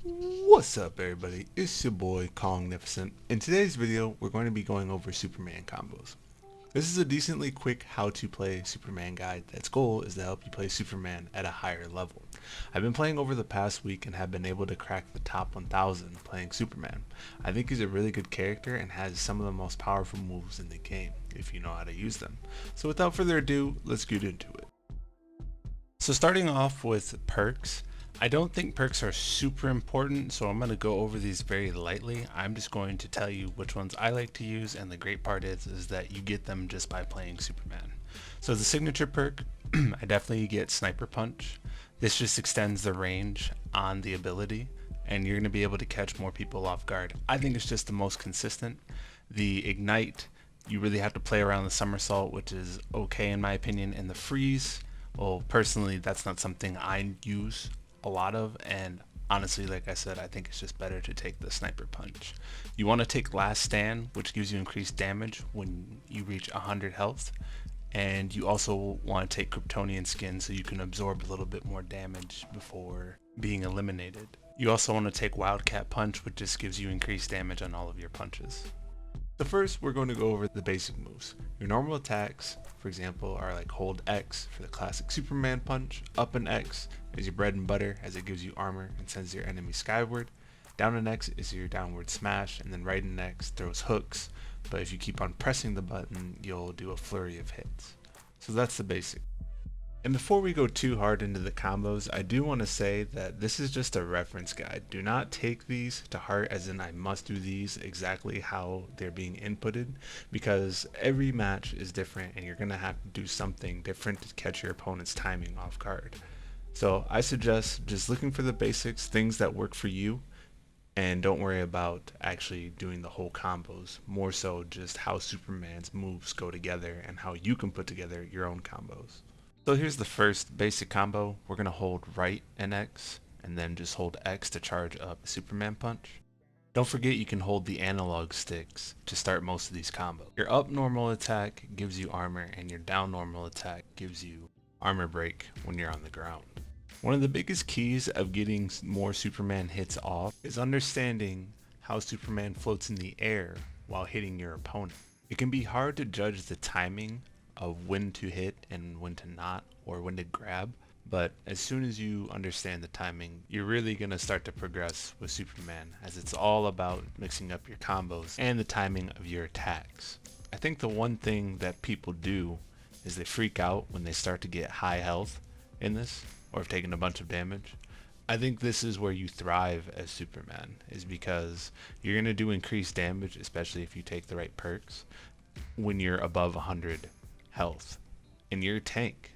What's up everybody, it's your boy Kongnificent. In today's video we're going to be going over Superman combos. This is a decently quick how to play Superman guide that's goal is to help you play Superman at a higher level. I've been playing over the past week and have been able to crack the top 1000 playing Superman. I think he's a really good character and has some of the most powerful moves in the game if you know how to use them. So without further ado, let's get into it. So starting off with perks, I don't think perks are super important, so I'm going to go over these very lightly. I'm just going to tell you which ones I like to use, and the great part is that you get them just by playing Superman. So the signature perk, I definitely get Sniper Punch. This just extends the range on the ability, and you're going to be able to catch more people off guard. I think it's just the most consistent. The Ignite, you really have to play around the Somersault, which is okay in my opinion, and the Freeze, well personally that's not something I use a lot of, and honestly, like I said, I think it's just better to take the Sniper Punch. You want to take Last Stand, which gives you increased damage when you reach 100 health, and you also want to take Kryptonian Skin so you can absorb a little bit more damage before being eliminated. You also want to take Wildcat Punch, which just gives you increased damage on all of your punches. So first we're going to go over the basic moves. Your normal attacks, for example, are like hold X for the classic Superman punch, up and X is your bread and butter as it gives you armor and sends your enemy skyward, down and X is your downward smash, and then right and X throws hooks, but if you keep on pressing the button you'll do a flurry of hits. So that's the basic. And before we go too hard into the combos, I do want to say that this is just a reference guide. Do not take these to heart as in I must do these exactly how they're being inputted, because every match is different and you're going to have to do something different to catch your opponent's timing off guard. So I suggest just looking for the basics, things that work for you, and don't worry about actually doing the whole combos, more so just how Superman's moves go together and how you can put together your own combos. So here's the first basic combo. We're going to hold right and X, and then just hold X to charge up Superman punch. Don't forget you can hold the analog sticks to start most of these combos. Your up normal attack gives you armor, and your down normal attack gives you armor break when you're on the ground. One of the biggest keys of getting more Superman hits off is understanding how Superman floats in the air while hitting your opponent. It can be hard to judge the timing of when to hit and when to not, or when to grab, but as soon as you understand the timing, you're really going to start to progress with Superman, as it's all about mixing up your combos and the timing of your attacks. I think the one thing that people do is they freak out when they start to get high health in this, or have taken a bunch of damage. I think this is where you thrive as Superman, is because you're going to do increased damage, especially if you take the right perks, when you're above 100 health in your tank.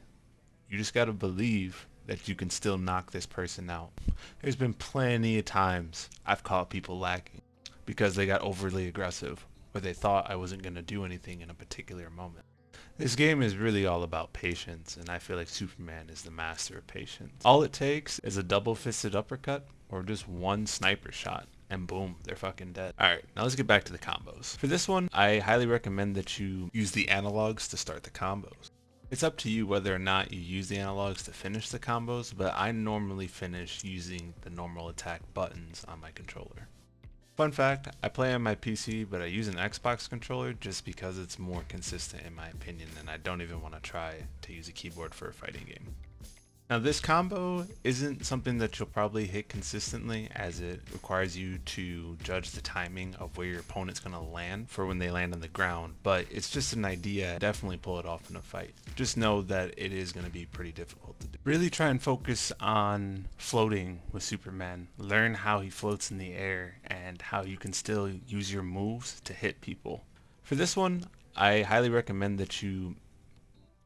You just gotta believe that you can still knock this person out. There's been plenty of times I've caught people lacking because they got overly aggressive, or they thought I wasn't gonna do anything in a particular moment. This game is really all about patience, and I feel like Superman is the master of patience. All it takes is a double-fisted uppercut or just one sniper shot, and boom, they're fucking dead. Alright, now let's get back to the combos. For this one, I highly recommend that you use the analogs to start the combos. It's up to you whether or not you use the analogs to finish the combos, but I normally finish using the normal attack buttons on my controller. Fun fact, I play on my PC, but I use an Xbox controller just because it's more consistent in my opinion, and I don't even want to try to use a keyboard for a fighting game. Now this combo isn't something that you'll probably hit consistently, as it requires you to judge the timing of where your opponent's going to land for when they land on the ground, but it's just an idea. Definitely pull it off in a fight. Just know that it is going to be pretty difficult to do. Really try and focus on floating with Superman. Learn how he floats in the air and how you can still use your moves to hit people. For this one, I highly recommend that you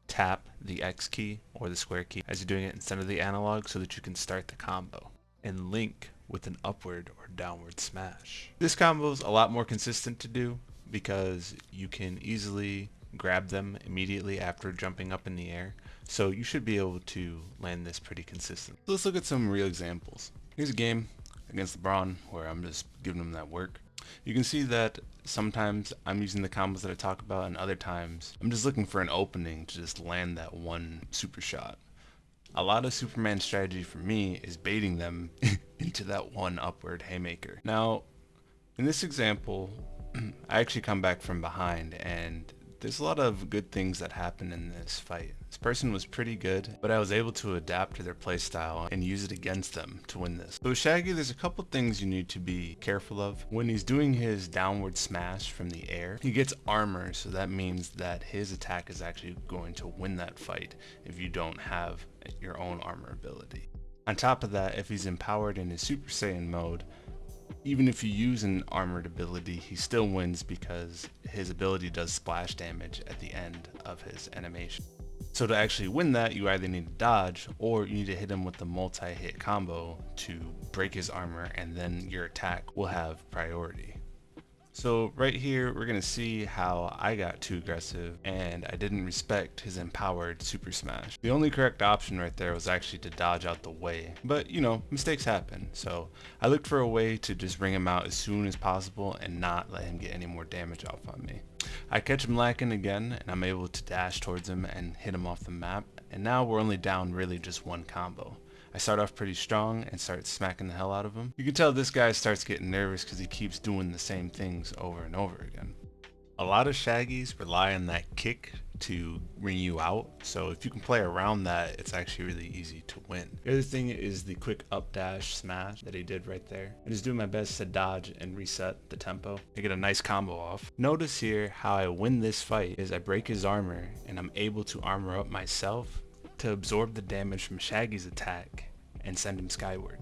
tap the X key or the square key as you're doing it instead of the analog, so that you can start the combo and link with an upward or downward smash. This combo is a lot more consistent to do because you can easily grab them immediately after jumping up in the air, so you should be able to land this pretty consistent. So let's look at some real examples. Here's a game against Lebron where I'm just giving him that work. You can see that sometimes I'm using the combos that I talk about, and other times I'm just looking for an opening to just land that one super shot. A lot of Superman's strategy for me is baiting them into that one upward haymaker. Now, in this example, I actually come back from behind, and there's a lot of good things that happen in this fight. This person was pretty good, but I was able to adapt to their playstyle and use it against them to win this. So with Shaggy, there's a couple things you need to be careful of. When he's doing his downward smash from the air, he gets armor, so that means that his attack is actually going to win that fight if you don't have your own armor ability. On top of that, if he's empowered in his Super Saiyan mode, even if you use an armored ability, he still wins because his ability does splash damage at the end of his animation. So to actually win that, you either need to dodge or you need to hit him with the multi-hit combo to break his armor, and then your attack will have priority. So right here, we're gonna see how I got too aggressive and I didn't respect his empowered super smash. The only correct option right there was actually to dodge out the way, but you know, mistakes happen. So I looked for a way to just bring him out as soon as possible and not let him get any more damage off on me. I catch him lacking again, and I'm able to dash towards him and hit him off the map, and now we're only down really just one combo. I start off pretty strong and start smacking the hell out of him. You can tell this guy starts getting nervous because he keeps doing the same things over and over again. A lot of Shaggies rely on that kick to ring you out, so if you can play around that, it's actually really easy to win. The other thing is the quick up dash smash that he did right there. I'm just doing my best to dodge and reset the tempo to get a nice combo off. Notice here how I win this fight is I break his armor and I'm able to armor up myself to absorb the damage from Shaggy's attack and send him skyward.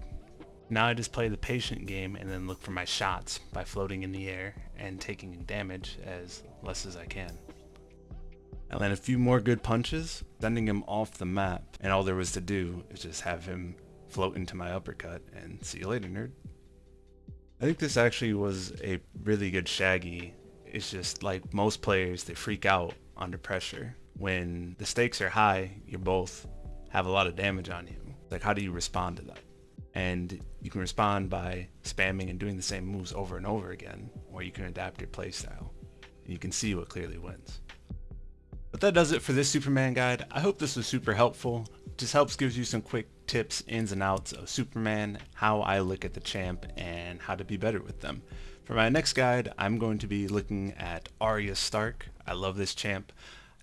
Now I just play the patient game and then look for my shots by floating in the air and taking damage as less as I can. I land a few more good punches, sending him off the map, and all there was to do is just have him float into my uppercut and see you later, nerd. I think this actually was a really good Shaggy. It's just like most players, they freak out under pressure. When the stakes are high, you both have a lot of damage on you. Like, how do you respond to that? And you can respond by spamming and doing the same moves over and over again, or you can adapt your playstyle. And you can see what clearly wins. But that does it for this Superman guide. I hope this was super helpful. It just gives you some quick tips, ins and outs of Superman, how I look at the champ, and how to be better with them. For my next guide, I'm going to be looking at Arya Stark. I love this champ.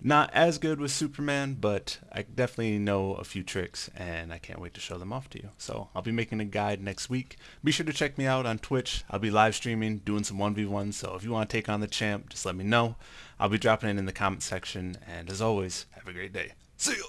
Not as good with Superman, but I definitely know a few tricks, and I can't wait to show them off to you. So I'll be making a guide next week. Be sure to check me out on Twitch. I'll be live streaming, doing some 1v1s, so if you want to take on the champ, just let me know. I'll be dropping it in the comment section, and as always, have a great day. See you!